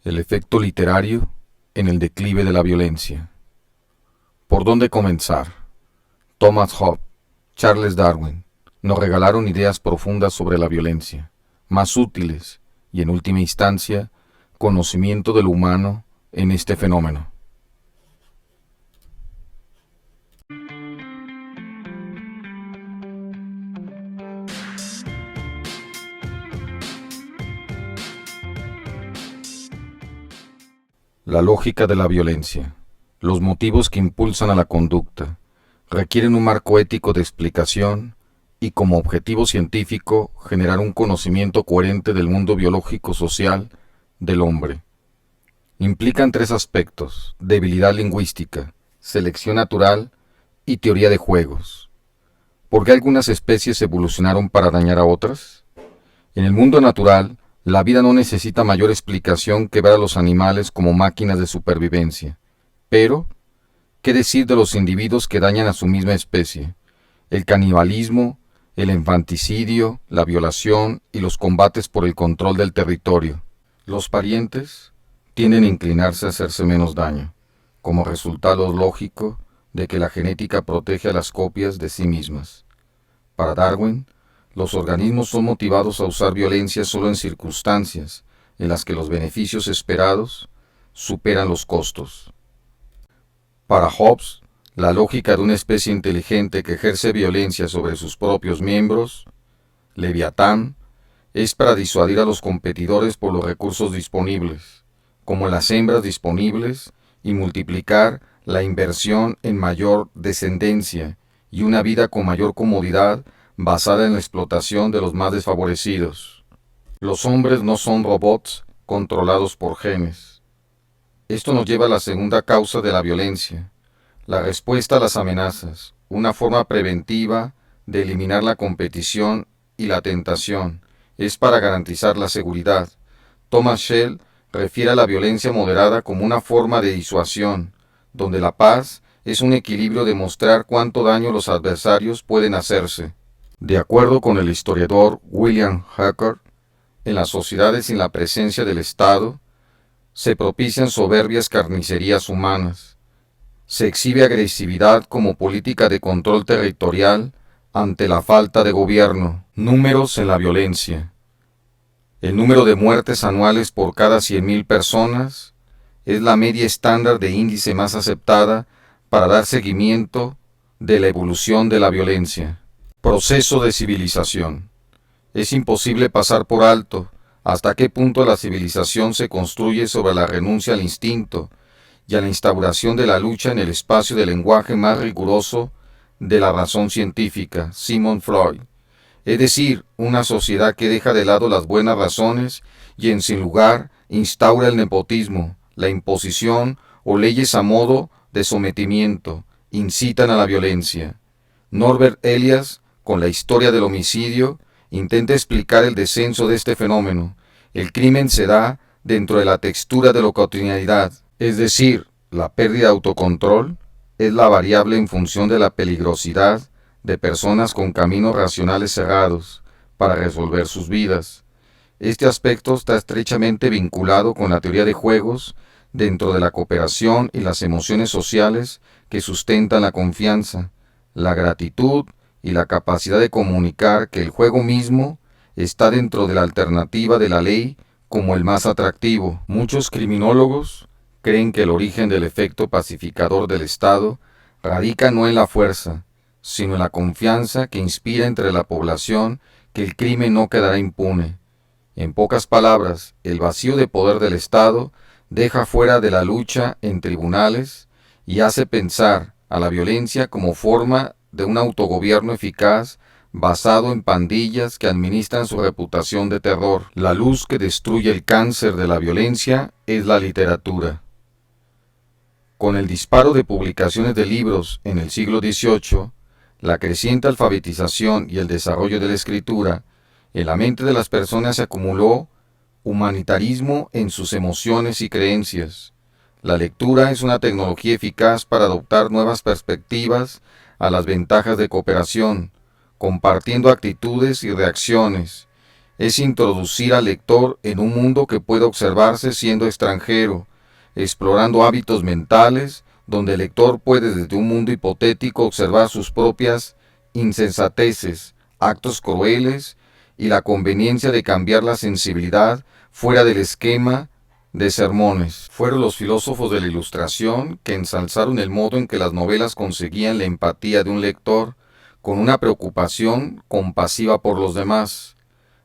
El efecto literario en el declive de la violencia. ¿Por dónde comenzar? Thomas Hobbes, Charles Darwin nos regalaron ideas profundas sobre la violencia, más útiles y, en última instancia, conocimiento de lo humano en este fenómeno. La lógica de la violencia, los motivos que impulsan a la conducta, requieren un marco ético de explicación y como objetivo científico generar un conocimiento coherente del mundo biológico-social del hombre. Implican tres aspectos: debilidad lingüística, selección natural y teoría de juegos. ¿Por qué algunas especies evolucionaron para dañar a otras? En el mundo natural, la vida no necesita mayor explicación que ver a los animales como máquinas de supervivencia. Pero, ¿qué decir de los individuos que dañan a su misma especie? El canibalismo, el infanticidio, la violación y los combates por el control del territorio. Los parientes tienden a inclinarse a hacerse menos daño, como resultado lógico de que la genética protege a las copias de sí mismas. Para Darwin, los organismos son motivados a usar violencia solo en circunstancias en las que los beneficios esperados superan los costos. Para Hobbes, la lógica de una especie inteligente que ejerce violencia sobre sus propios miembros, Leviatán, es para disuadir a los competidores por los recursos disponibles, como las hembras disponibles, y multiplicar la inversión en mayor descendencia y una vida con mayor comodidad basada en la explotación de los más desfavorecidos. Los hombres no son robots controlados por genes. Esto nos lleva a la segunda causa de la violencia, la respuesta a las amenazas, una forma preventiva de eliminar la competición y la tentación, es para garantizar la seguridad. Thomas Schell refiere a la violencia moderada como una forma de disuasión, donde la paz es un equilibrio de mostrar cuánto daño los adversarios pueden hacerse. De acuerdo con el historiador William Hacker, en las sociedades sin la presencia del Estado, se propician soberbias carnicerías humanas. Se exhibe agresividad como política de control territorial ante la falta de gobierno. Números en la violencia. El número de muertes anuales por cada 100.000 personas es la media estándar de índice más aceptada para dar seguimiento de la evolución de la violencia. Proceso de civilización. Es imposible pasar por alto hasta qué punto la civilización se construye sobre la renuncia al instinto y a la instauración de la lucha en el espacio del lenguaje más riguroso de la razón científica, Sigmund Freud. Es decir, una sociedad que deja de lado las buenas razones y en su lugar instaura el nepotismo, la imposición o leyes a modo de sometimiento, incitan a la violencia. Norbert Elias, con la historia del homicidio, intenta explicar el descenso de este fenómeno. El crimen se da dentro de la textura de la cotidianidad, es decir, la pérdida de autocontrol es la variable en función de la peligrosidad de personas con caminos racionales cerrados para resolver sus vidas. Este aspecto está estrechamente vinculado con la teoría de juegos dentro de la cooperación y las emociones sociales que sustentan la confianza, la gratitud y la capacidad de comunicar que el juego mismo está dentro de la alternativa de la ley como el más atractivo. Muchos criminólogos creen que el origen del efecto pacificador del Estado radica no en la fuerza, sino en la confianza que inspira entre la población que el crimen no quedará impune. En pocas palabras, el vacío de poder del Estado deja fuera de la lucha en tribunales y hace pensar a la violencia como forma de un autogobierno eficaz basado en pandillas que administran su reputación de terror. La luz que destruye el cáncer de la violencia es la literatura. Con el disparo de publicaciones de libros en el siglo XVIII, la creciente alfabetización y el desarrollo de la escritura, en la mente de las personas se acumuló humanitarismo en sus emociones y creencias. La lectura es una tecnología eficaz para adoptar nuevas perspectivas a las ventajas de cooperación, compartiendo actitudes y reacciones, es introducir al lector en un mundo que puede observarse siendo extranjero, explorando hábitos mentales, donde el lector puede desde un mundo hipotético observar sus propias insensateces, actos crueles y la conveniencia de cambiar la sensibilidad fuera del esquema de sermones. Fueron los filósofos de la Ilustración que ensalzaron el modo en que las novelas conseguían la empatía de un lector con una preocupación compasiva por los demás.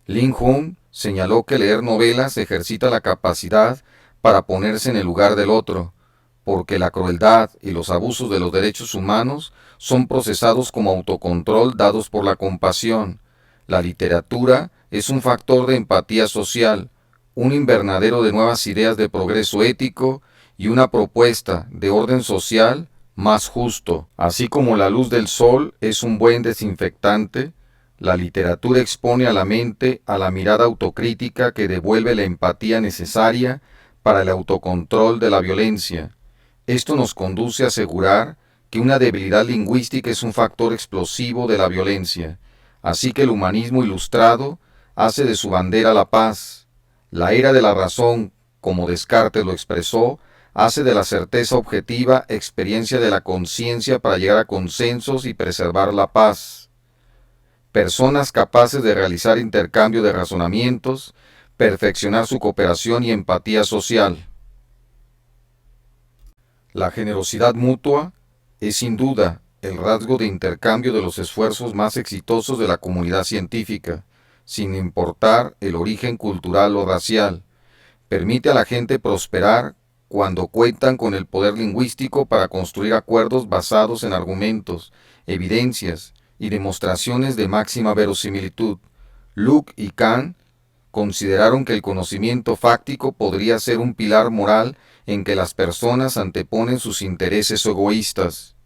Lin Hun señaló que leer novelas ejercita la capacidad para ponerse en el lugar del otro, porque la crueldad y los abusos de los derechos humanos son procesados como autocontrol dados por la compasión. La literatura es un factor de empatía social, un invernadero de nuevas ideas de progreso ético y una propuesta de orden social más justo. Así como la luz del sol es un buen desinfectante, la literatura expone a la mente a la mirada autocrítica que devuelve la empatía necesaria para el autocontrol de la violencia. Esto nos conduce a asegurar que una debilidad lingüística es un factor explosivo de la violencia. Así que el humanismo ilustrado hace de su bandera la paz. La era de la razón, como Descartes lo expresó, hace de la certeza objetiva experiencia de la conciencia para llegar a consensos y preservar la paz. Personas capaces de realizar intercambio de razonamientos, perfeccionar su cooperación y empatía social. La generosidad mutua es sin duda el rasgo de intercambio de los esfuerzos más exitosos de la comunidad científica, sin importar el origen cultural o racial. Permite a la gente prosperar cuando cuentan con el poder lingüístico para construir acuerdos basados en argumentos, evidencias y demostraciones de máxima verosimilitud. Locke y Kant consideraron que el conocimiento fáctico podría ser un pilar moral en que las personas anteponen sus intereses egoístas.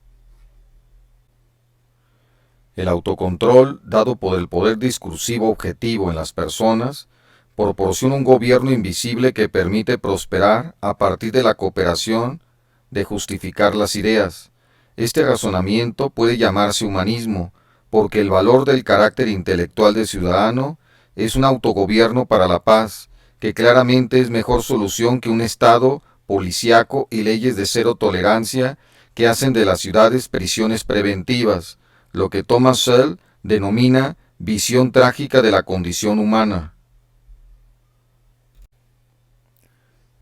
El autocontrol, dado por el poder discursivo objetivo en las personas, proporciona un gobierno invisible que permite prosperar a partir de la cooperación de justificar las ideas. Este razonamiento puede llamarse humanismo, porque el valor del carácter intelectual del ciudadano es un autogobierno para la paz, que claramente es mejor solución que un Estado policíaco y leyes de cero tolerancia que hacen de las ciudades prisiones preventivas, lo que Thomas Sowell denomina visión trágica de la condición humana.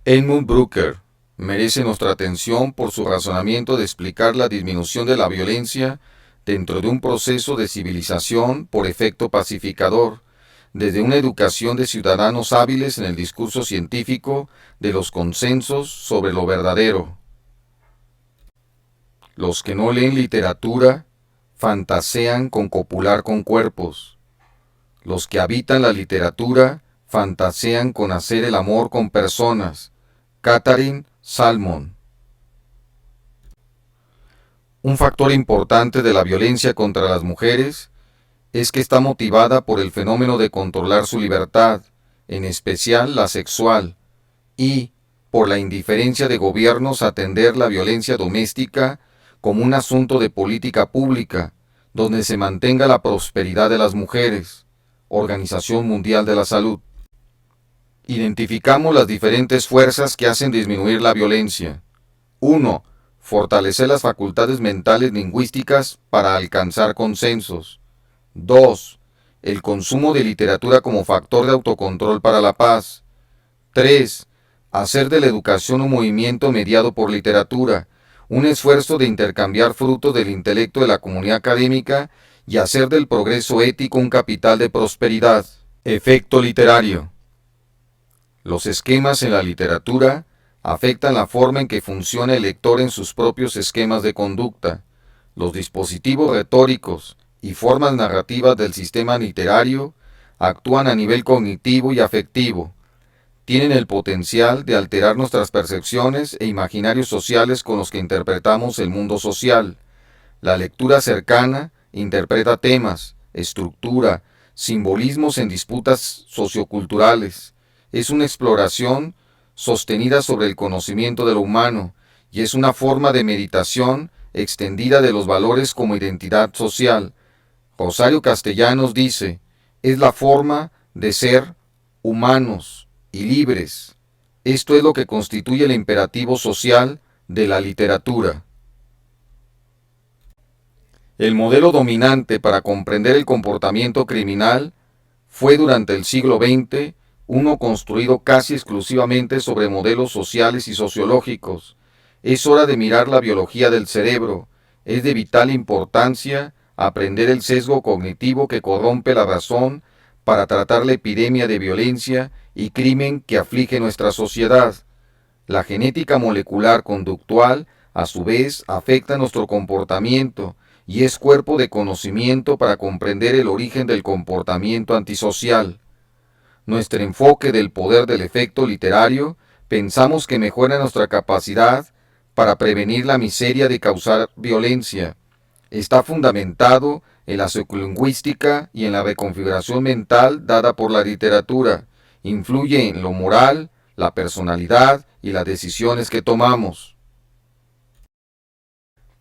Edmund Brucker merece nuestra atención por su razonamiento de explicar la disminución de la violencia dentro de un proceso de civilización por efecto pacificador, desde una educación de ciudadanos hábiles en el discurso científico de los consensos sobre lo verdadero. Los que no leen literatura fantasean con copular con cuerpos. Los que habitan la literatura fantasean con hacer el amor con personas. Catherine Salmon. Un factor importante de la violencia contra las mujeres es que está motivada por el fenómeno de controlar su libertad, en especial la sexual, y por la indiferencia de gobiernos a atender la violencia doméstica como un asunto de política pública, donde se mantenga la prosperidad de las mujeres. Organización Mundial de la Salud. Identificamos las diferentes fuerzas que hacen disminuir la violencia. 1. Fortalecer las facultades mentales lingüísticas para alcanzar consensos. 2. El consumo de literatura como factor de autocontrol para la paz. 3. Hacer de la educación un movimiento mediado por literatura, un esfuerzo de intercambiar frutos del intelecto de la comunidad académica y hacer del progreso ético un capital de prosperidad. Efecto literario. Los esquemas en la literatura afectan la forma en que funciona el lector en sus propios esquemas de conducta. Los dispositivos retóricos y formas narrativas del sistema literario actúan a nivel cognitivo y afectivo. Tienen el potencial de alterar nuestras percepciones e imaginarios sociales con los que interpretamos el mundo social. La lectura cercana interpreta temas, estructura, simbolismos en disputas socioculturales. Es una exploración sostenida sobre el conocimiento de lo humano y es una forma de meditación extendida de los valores como identidad social. Rosario Castellanos dice, es la forma de ser humanos y libres. Esto es lo que constituye el imperativo social de la literatura. El modelo dominante para comprender el comportamiento criminal fue durante el siglo XX uno construido casi exclusivamente sobre modelos sociales y sociológicos. Es hora de mirar la biología del cerebro. Es de vital importancia aprender el sesgo cognitivo que corrompe la razón para tratar la epidemia de violencia y crimen que aflige nuestra sociedad. La genética molecular conductual, a su vez, afecta nuestro comportamiento y es cuerpo de conocimiento para comprender el origen del comportamiento antisocial. Nuestro enfoque del poder del efecto literario pensamos que mejora nuestra capacidad para prevenir la miseria de causar violencia. Está fundamentado en la sociolingüística y en la reconfiguración mental dada por la literatura. Influye en lo moral, la personalidad y las decisiones que tomamos.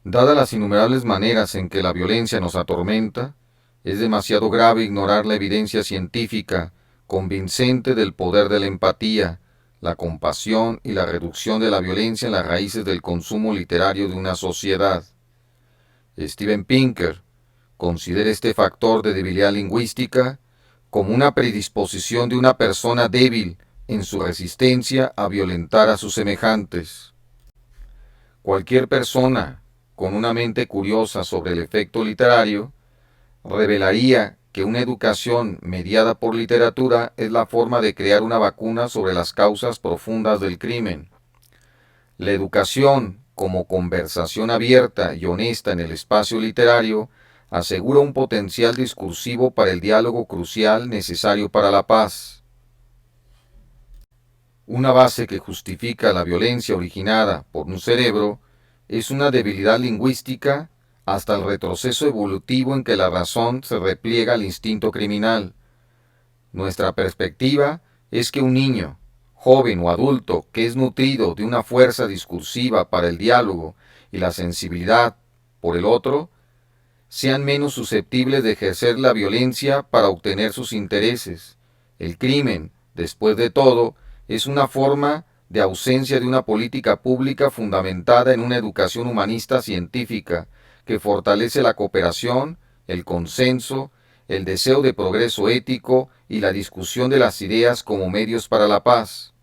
Dadas las innumerables maneras en que la violencia nos atormenta, es demasiado grave ignorar la evidencia científica convincente del poder de la empatía, la compasión y la reducción de la violencia en las raíces del consumo literario de una sociedad. Steven Pinker considera este factor de debilidad lingüística como una predisposición de una persona débil en su resistencia a violentar a sus semejantes. Cualquier persona con una mente curiosa sobre el efecto literario revelaría que una educación mediada por literatura es la forma de crear una vacuna sobre las causas profundas del crimen. La educación, como conversación abierta y honesta en el espacio literario, asegura un potencial discursivo para el diálogo crucial necesario para la paz. Una base que justifica la violencia originada por un cerebro es una debilidad lingüística hasta el retroceso evolutivo en que la razón se repliega al instinto criminal. Nuestra perspectiva es que un niño, joven o adulto que es nutrido de una fuerza discursiva para el diálogo y la sensibilidad por el otro, sean menos susceptibles de ejercer la violencia para obtener sus intereses. El crimen, después de todo, es una forma de ausencia de una política pública fundamentada en una educación humanista científica que fortalece la cooperación, el consenso, el deseo de progreso ético y la discusión de las ideas como medios para la paz.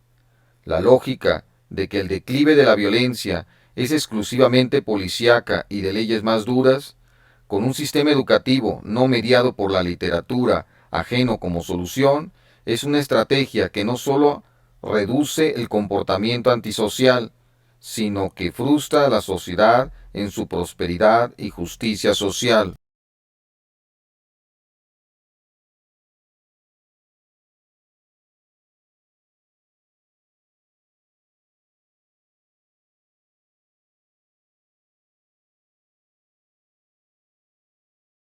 La lógica de que el declive de la violencia es exclusivamente policíaca y de leyes más duras, con un sistema educativo no mediado por la literatura, ajeno como solución, es una estrategia que no solo reduce el comportamiento antisocial, sino que frustra a la sociedad en su prosperidad y justicia social.